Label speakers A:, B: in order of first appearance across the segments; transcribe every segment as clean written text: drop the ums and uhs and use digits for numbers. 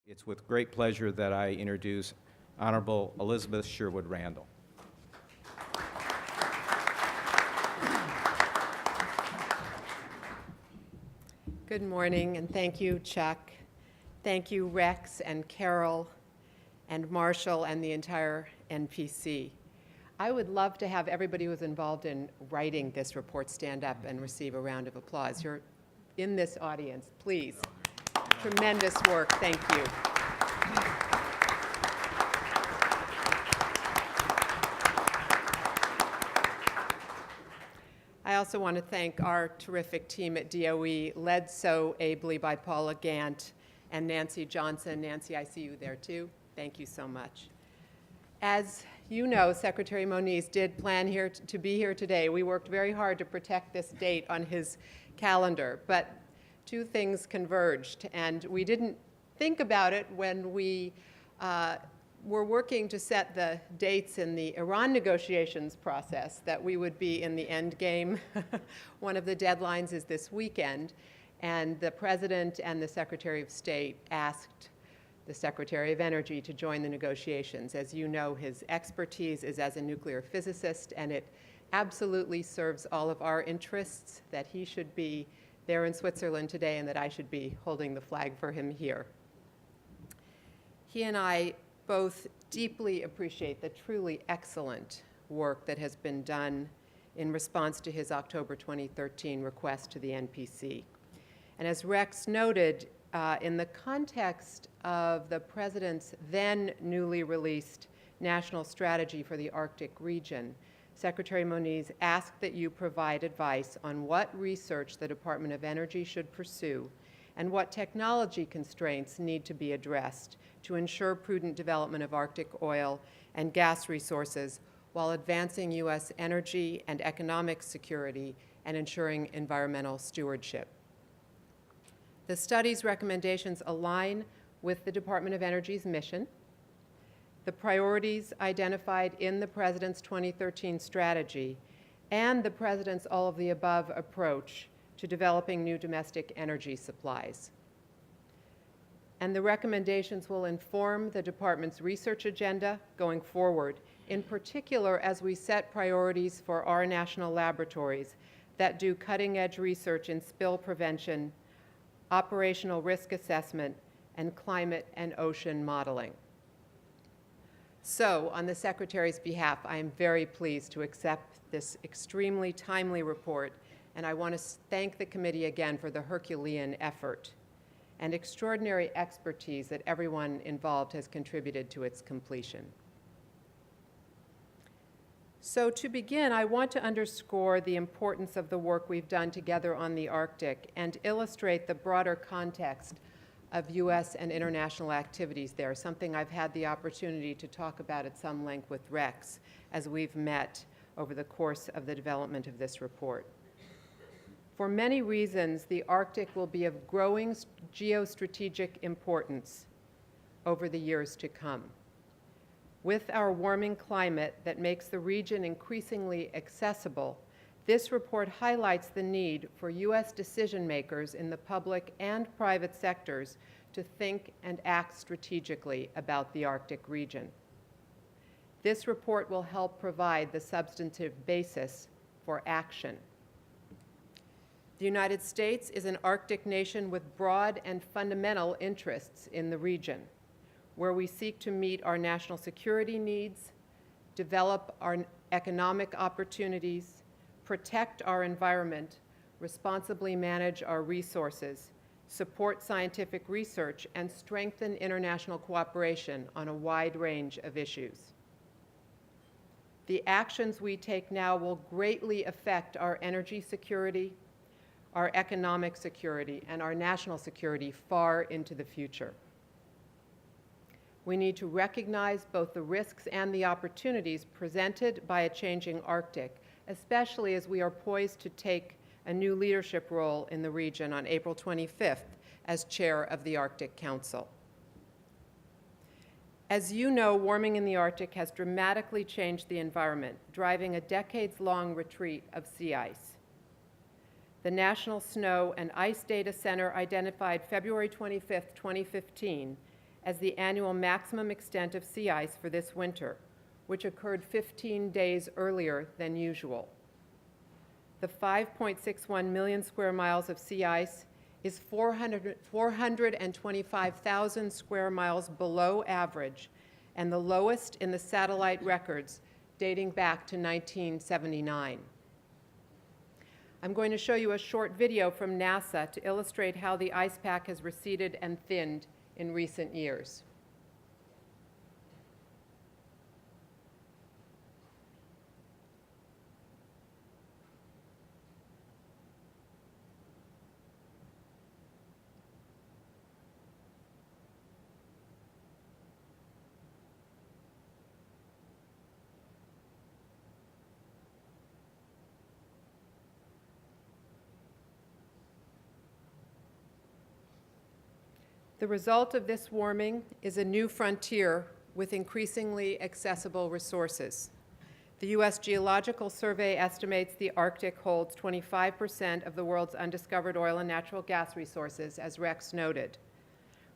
A: It's with great pleasure that I introduce Honorable Elizabeth Sherwood-Randall.
B: Good morning, and thank you, Chuck. Thank you, Rex and Carol and Marshall and the entire NPC. I would love to have everybody who was involved in writing this report stand up and receive a round of applause. You're in this audience, please. Tremendous work, thank you. I also want to thank our terrific team at DOE, led so ably by Paula Gant and Nancy Johnson. Nancy, I see you there too. Thank you so much. As you know, Secretary Moniz did plan to be here today. We worked very hard to protect this date on his calendar, but two things converged, and we didn't think about it when we were working to set the dates in the Iran negotiations process, that we would be in the end game. One of the deadlines is this weekend, and the President and the Secretary of State asked the Secretary of Energy to join the negotiations. As you know, his expertise is as a nuclear physicist, and it absolutely serves all of our interests that he should be there in Switzerland today and that I should be holding the flag for him here. He and I both deeply appreciate the truly excellent work that has been done in response to his October 2013 request to the NPC. And as Rex noted, in the context of the President's then newly released National Strategy for the Arctic region, Secretary Moniz asked that you provide advice on what research the Department of Energy should pursue and what technology constraints need to be addressed to ensure prudent development of Arctic oil and gas resources while advancing U.S. energy and economic security and ensuring environmental stewardship. The study's recommendations align with the Department of Energy's mission, the priorities identified in the President's 2013 strategy, and the President's all-of-the-above approach to developing new domestic energy supplies. And the recommendations will inform the Department's research agenda going forward, in particular as we set priorities for our national laboratories that do cutting-edge research in spill prevention, operational risk assessment, and climate and ocean modeling. So, on the Secretary's behalf, I am very pleased to accept this extremely timely report, and I want to thank the committee again for the Herculean effort and extraordinary expertise that everyone involved has contributed to its completion. So to begin, I want to underscore the importance of the work we've done together on the Arctic and illustrate the broader context of U.S. and international activities there, something I've had the opportunity to talk about at some length with Rex as we've met over the course of the development of this report. For many reasons, the Arctic will be of growing geostrategic importance over the years to come. With our warming climate that makes the region increasingly accessible, this report highlights the need for U.S. decision makers in the public and private sectors to think and act strategically about the Arctic region. This report will help provide the substantive basis for action. The United States is an Arctic nation with broad and fundamental interests in the region, where we seek to meet our national security needs, develop our economic opportunities, protect our environment, responsibly manage our resources, support scientific research, and strengthen international cooperation on a wide range of issues. The actions we take now will greatly affect our energy security, our economic security, and our national security far into the future. We need to recognize both the risks and the opportunities presented by a changing Arctic, especially as we are poised to take a new leadership role in the region on April 25th as chair of the Arctic Council. As you know, warming in the Arctic has dramatically changed the environment, driving a decades-long retreat of sea ice. The National Snow and Ice Data Center identified February 25th, 2015, as the annual maximum extent of sea ice for this winter, which occurred 15 days earlier than usual. The 5.61 million square miles of sea ice is 425,000 square miles below average and the lowest in the satellite records dating back to 1979. I'm going to show you a short video from NASA to illustrate how the ice pack has receded and thinned in recent years. The result of this warming is a new frontier with increasingly accessible resources. The U.S. Geological Survey estimates the Arctic holds 25% of the world's undiscovered oil and natural gas resources, as Rex noted.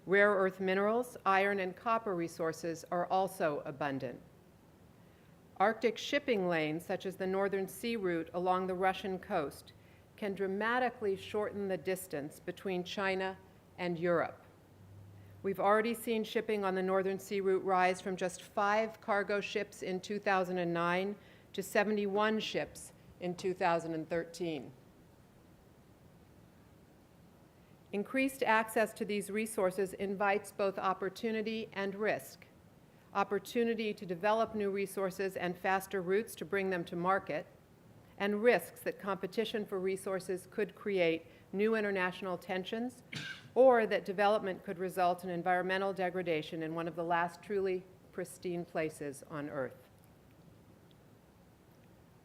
B: Rare earth minerals, iron, and copper resources are also abundant. Arctic shipping lanes, such as the Northern Sea Route along the Russian coast, can dramatically shorten the distance between China and Europe. We've already seen shipping on the Northern Sea Route rise from just 5 cargo ships in 2009 to 71 ships in 2013. Increased access to these resources invites both opportunity and risk. Opportunity to develop new resources and faster routes to bring them to market, and risks that competition for resources could create new international tensions, or that development could result in environmental degradation in one of the last truly pristine places on Earth.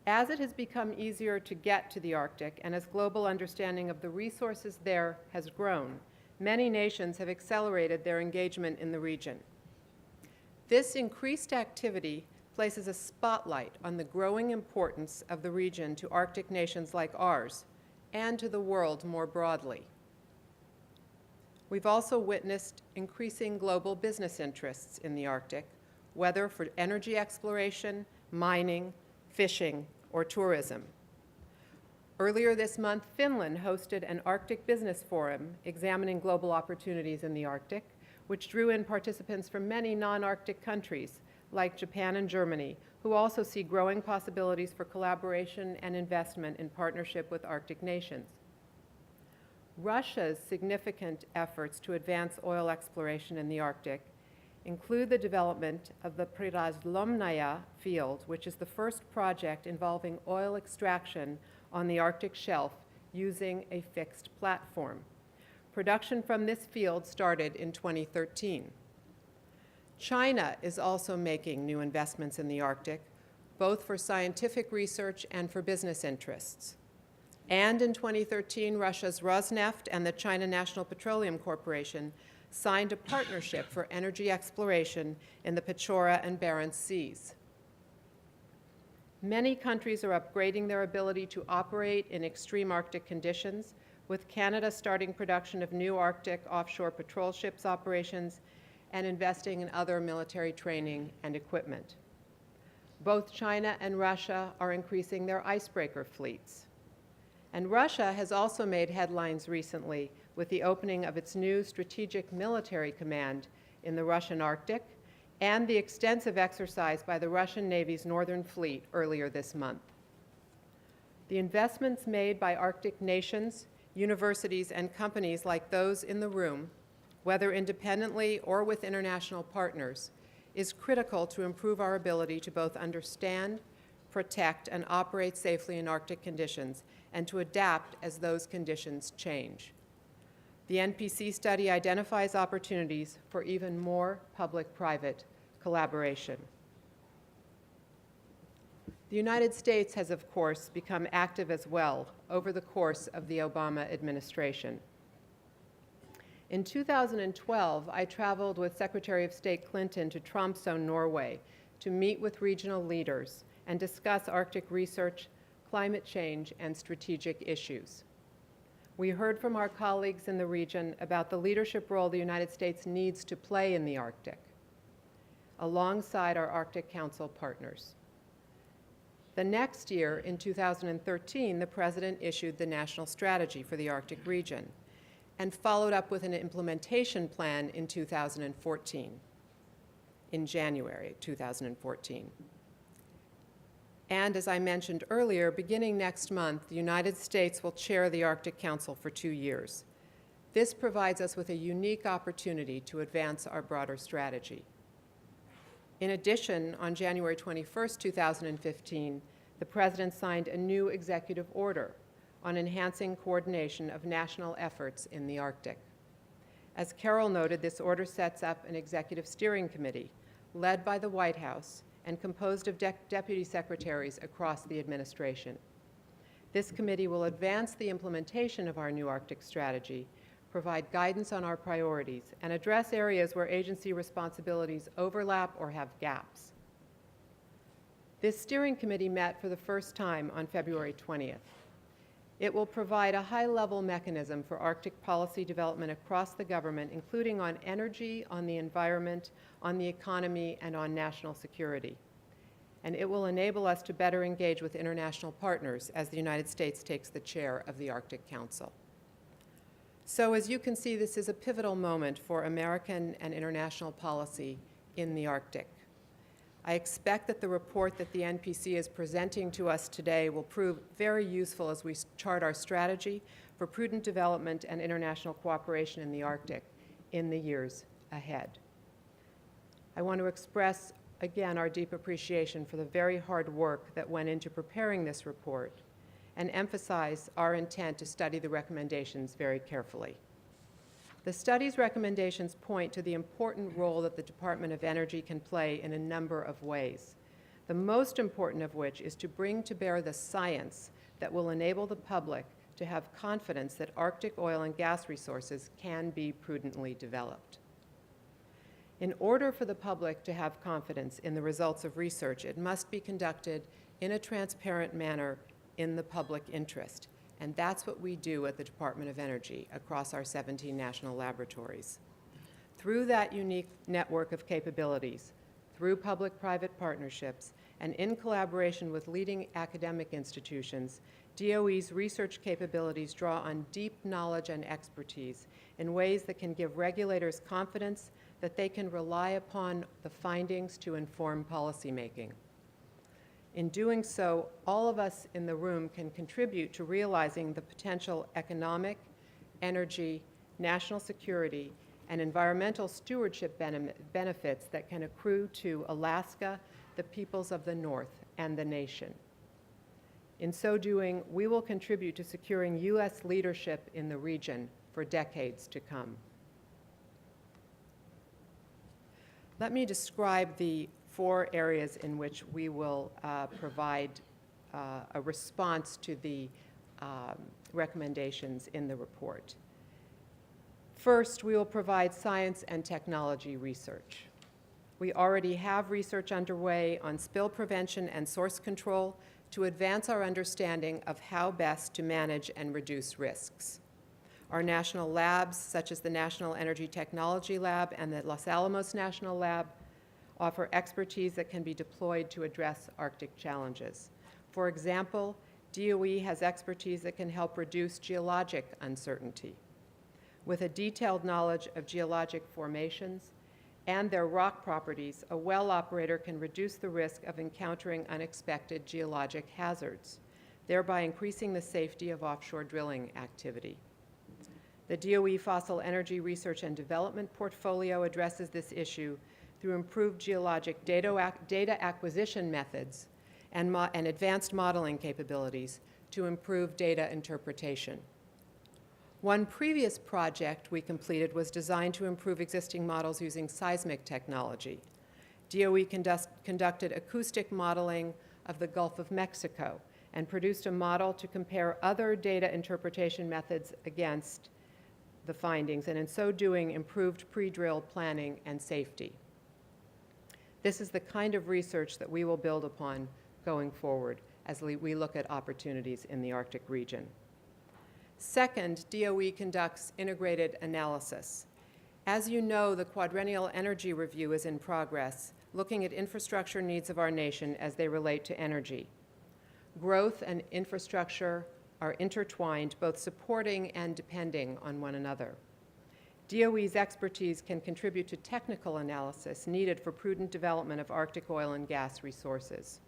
B: As it has become easier to get to the Arctic, and as global understanding of the resources there has grown, many nations have accelerated their engagement in the region. This increased activity places a spotlight on the growing importance of the region to Arctic nations like ours, and to the world more broadly. We've also witnessed increasing global business interests in the Arctic, whether for energy exploration, mining, fishing, or tourism. Earlier this month, Finland hosted an Arctic Business Forum examining global opportunities in the Arctic, which drew in participants from many non-Arctic countries, like Japan and Germany, who also see growing possibilities for collaboration and investment in partnership with Arctic nations. Russia's significant efforts to advance oil exploration in the Arctic include the development of the Prirazlomnaya field, which is the first project involving oil extraction on the Arctic shelf using a fixed platform. Production from this field started in 2013. China is also making new investments in the Arctic, both for scientific research and for business interests. And in 2013, Russia's Rosneft and the China National Petroleum Corporation signed a partnership for energy exploration in the Pechora and Barents Seas. Many countries are upgrading their ability to operate in extreme Arctic conditions, with Canada starting production of new Arctic offshore patrol ships operations and investing in other military training and equipment. Both China and Russia are increasing their icebreaker fleets. And Russia has also made headlines recently with the opening of its new strategic military command in the Russian Arctic and the extensive exercise by the Russian Navy's Northern Fleet earlier this month. The investments made by Arctic nations, universities, and companies like those in the room, whether independently or with international partners, is critical to improve our ability to both understand, protect, and operate safely in Arctic conditions, and to adapt as those conditions change. The NPC study identifies opportunities for even more public-private collaboration. The United States has, of course, become active as well over the course of the Obama administration. In 2012, I traveled with Secretary of State Clinton to Tromsø, Norway, to meet with regional leaders and discuss Arctic research, climate change, and strategic issues. We heard from our colleagues in the region about the leadership role the United States needs to play in the Arctic, alongside our Arctic Council partners. The next year, in 2013, the President issued the National Strategy for the Arctic region and followed up with an implementation plan in 2014, in January 2014. And as I mentioned earlier, beginning next month, the United States will chair the Arctic Council for 2 years. This provides us with a unique opportunity to advance our broader strategy. In addition, on January 21st, 2015, the President signed a new executive order on enhancing coordination of national efforts in the Arctic. As Carol noted, this order sets up an executive steering committee led by the White House and composed of deputy secretaries across the administration. This committee will advance the implementation of our new Arctic strategy, provide guidance on our priorities, and address areas where agency responsibilities overlap or have gaps. This steering committee met for the first time on February 20th. It will provide a high-level mechanism for Arctic policy development across the government, including on energy, on the environment, on the economy, and on national security. And it will enable us to better engage with international partners as the United States takes the chair of the Arctic Council. So as you can see, this is a pivotal moment for American and international policy in the Arctic. I expect that the report that the NPC is presenting to us today will prove very useful as we chart our strategy for prudent development and international cooperation in the Arctic in the years ahead. I want to express again our deep appreciation for the very hard work that went into preparing this report and emphasize our intent to study the recommendations very carefully. The study's recommendations point to the important role that the Department of Energy can play in a number of ways, the most important of which is to bring to bear the science that will enable the public to have confidence that Arctic oil and gas resources can be prudently developed. In order for the public to have confidence in the results of research, it must be conducted in a transparent manner in the public interest. And that's what we do at the Department of Energy across our 17 national laboratories. Through that unique network of capabilities, through public-private partnerships, and in collaboration with leading academic institutions, DOE's research capabilities draw on deep knowledge and expertise in ways that can give regulators confidence that they can rely upon the findings to inform policymaking. In doing so, all of us in the room can contribute to realizing the potential economic, energy, national security, and environmental stewardship benefits that can accrue to Alaska, the peoples of the North, and the nation. In so doing, we will contribute to securing U.S. leadership in the region for decades to come. Let me describe the 4 areas in which we will provide a response to the recommendations in the report. First, we will provide science and technology research. We already have research underway on spill prevention and source control to advance our understanding of how best to manage and reduce risks. Our national labs, such as the National Energy Technology Lab and the Los Alamos National Lab, offer expertise that can be deployed to address Arctic challenges. For example, DOE has expertise that can help reduce geologic uncertainty. With a detailed knowledge of geologic formations and their rock properties, a well operator can reduce the risk of encountering unexpected geologic hazards, thereby increasing the safety of offshore drilling activity. The DOE Fossil Energy Research and Development portfolio addresses this issue through improved geologic data acquisition methods and advanced modeling capabilities to improve data interpretation. One previous project we completed was designed to improve existing models using seismic technology. DOE conducted acoustic modeling of the Gulf of Mexico and produced a model to compare other data interpretation methods against the findings, and in so doing, improved pre-drill planning and safety. This is the kind of research that we will build upon going forward as we look at opportunities in the Arctic region. Second, DOE conducts integrated analysis. As you know, the Quadrennial Energy Review is in progress, looking at infrastructure needs of our nation as they relate to energy. Growth and infrastructure are intertwined, both supporting and depending on one another. DOE's expertise can contribute to technical analysis needed for prudent development of Arctic oil and gas resources.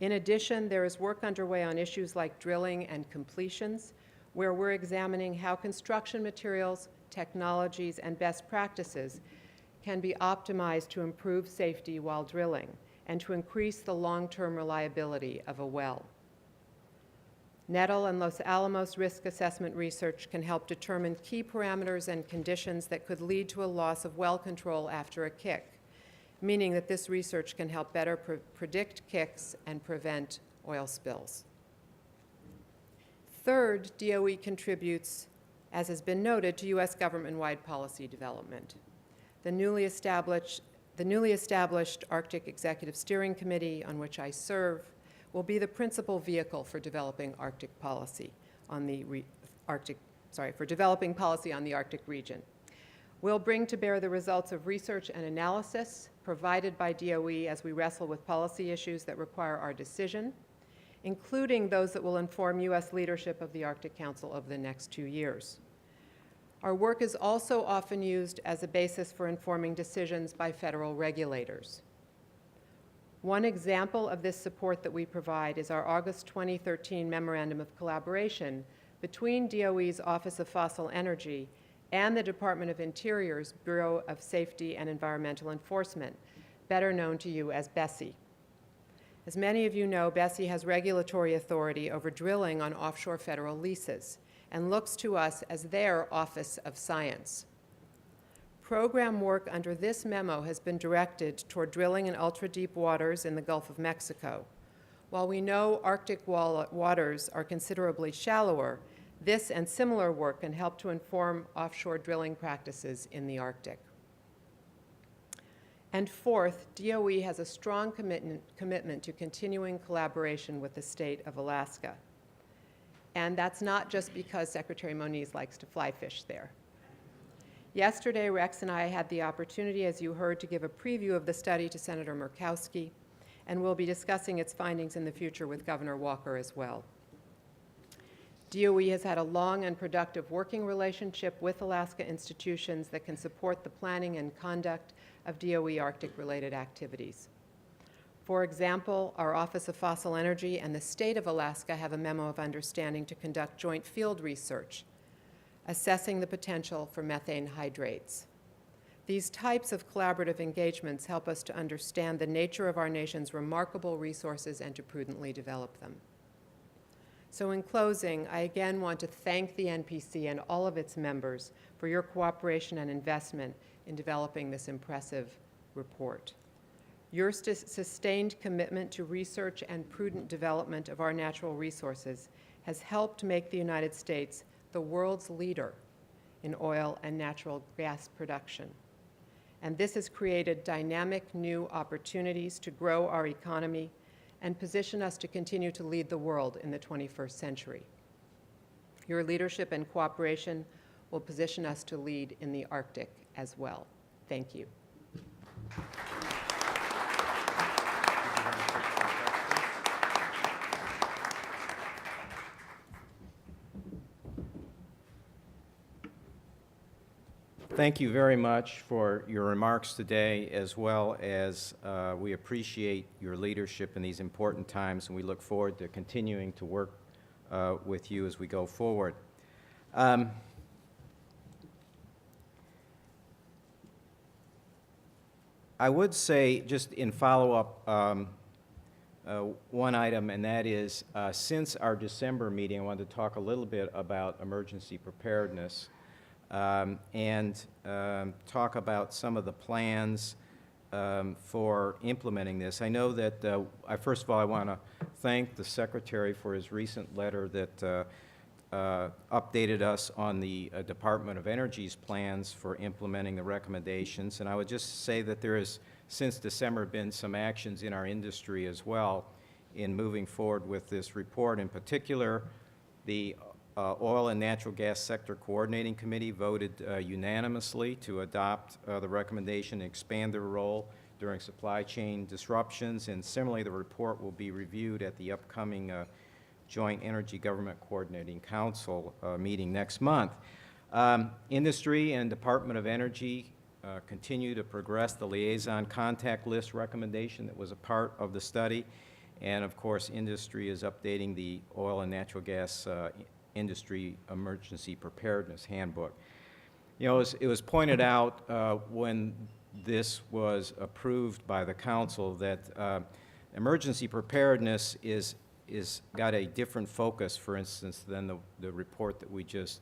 B: In addition, there is work underway on issues like drilling and completions, where we're examining how construction materials, technologies, and best practices can be optimized to improve safety while drilling and to increase the long-term reliability of a well. Nettle and Los Alamos risk assessment research can help determine key parameters and conditions that could lead to a loss of well control after a kick, meaning that this research can help better predict kicks and prevent oil spills. Third, DOE contributes, as has been noted, to U.S. government-wide policy development. The newly established Arctic Executive Steering Committee, on which I serve, will be the principal vehicle for developing Arctic policy on the Arctic region. We'll bring to bear the results of research and analysis provided by DOE as we wrestle with policy issues that require our decision, including those that will inform U.S. leadership of the Arctic Council over the next 2 years. Our work is also often used as a basis for informing decisions by federal regulators. One example of this support that we provide is our August 2013 Memorandum of Collaboration between DOE's Office of Fossil Energy and the Department of Interior's Bureau of Safety and Environmental Enforcement, better known to you as BSEE. As many of you know, BSEE has regulatory authority over drilling on offshore federal leases and looks to us as their Office of Science. Program work under this memo has been directed toward drilling in ultra-deep waters in the Gulf of Mexico. While we know Arctic waters are considerably shallower, this and similar work can help to inform offshore drilling practices in the Arctic. And fourth, DOE has a strong commitment to continuing collaboration with the state of Alaska. And that's not just because Secretary Moniz likes to fly fish there. Yesterday, Rex and I had the opportunity, as you heard, to give a preview of the study to Senator Murkowski, and we'll be discussing its findings in the future with Governor Walker as well. DOE has had a long and productive working relationship with Alaska institutions that can support the planning and conduct of DOE Arctic-related activities. For example, our Office of Fossil Energy and the state of Alaska have a memo of understanding to conduct joint field research, assessing the potential for methane hydrates. These types of collaborative engagements help us to understand the nature of our nation's remarkable resources and to prudently develop them. So in closing, I again want to thank the NPC and all of its members for your cooperation and investment in developing this impressive report. Your sustained commitment to research and prudent development of our natural resources has helped make the United States the world's leader in oil and natural gas production. And this has created dynamic new opportunities to grow our economy and position us to continue to lead the world in the 21st century. Your leadership and cooperation will position us to lead in the Arctic as well. Thank you.
A: Thank you very much for your remarks today, as well as we appreciate your leadership in these important times, and we look forward to continuing to work with you as we go forward. I would say, just in follow-up, one item, and that is, since our December meeting, I wanted to talk a little bit about emergency preparedness. And talk about some of the plans for implementing this. I know that, first of all, I want to thank the Secretary for his recent letter that updated us on the Department of Energy's plans for implementing the recommendations. And I would just say that there has, since December, been some actions in our industry as well in moving forward with this report. In particular, the Oil and Natural Gas Sector Coordinating Committee voted unanimously to adopt the recommendation to expand their role during supply chain disruptions, and similarly, the report will be reviewed at the upcoming Joint Energy Government Coordinating Council meeting next month. Industry and Department of Energy continue to progress the liaison contact list recommendation that was a part of the study, and of course, industry is updating the oil and natural gas industry emergency preparedness handbook. You know, it was pointed out when this was approved by the council that emergency preparedness is got a different focus, for instance, than the report that we just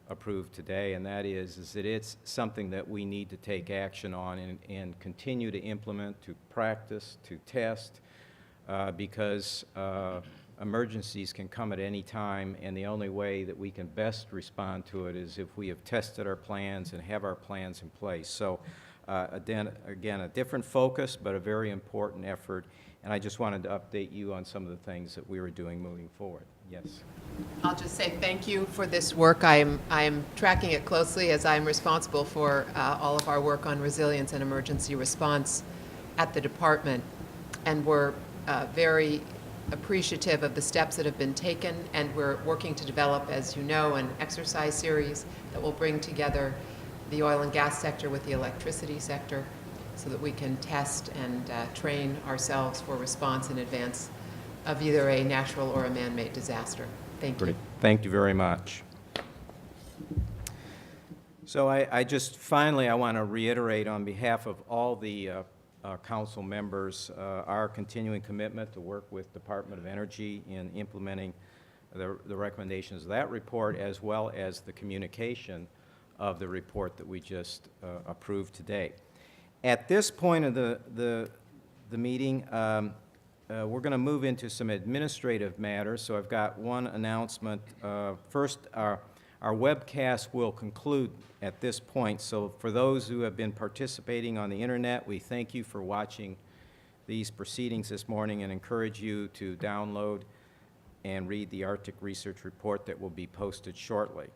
A: approved today, and that is that it's something that we need to take action on and continue to implement, to practice, to test, because emergencies can come at any time, and the only way that we can best respond to it is if we have tested our plans and have our plans in place. So again, a different focus, but a very important effort, and I just wanted to update you on some of the things that we were doing moving forward. Yes.
B: I'll just say thank you for this work. I am tracking it closely as I'm responsible for all of our work on resilience and emergency response at the department, and we're very appreciative of the steps that have been taken, and we're working to develop, as you know, an exercise series that will bring together the oil and gas sector with the electricity sector so that we can test and train ourselves for response in advance of either a natural or a man-made disaster. Thank you.
A: Great. Thank you very much. So I just finally, I want to reiterate on behalf of all the council members our continuing commitment to work with Department of Energy in implementing the recommendations of that report, as well as the communication of the report that we just approved today. At this point of the meeting, we're going to move into some administrative matters, so I've got one announcement. First, our webcast will conclude at this point, so for those who have been participating on the internet, we thank you for watching these proceedings this morning and encourage you to download and read the Arctic Research Report that will be posted shortly.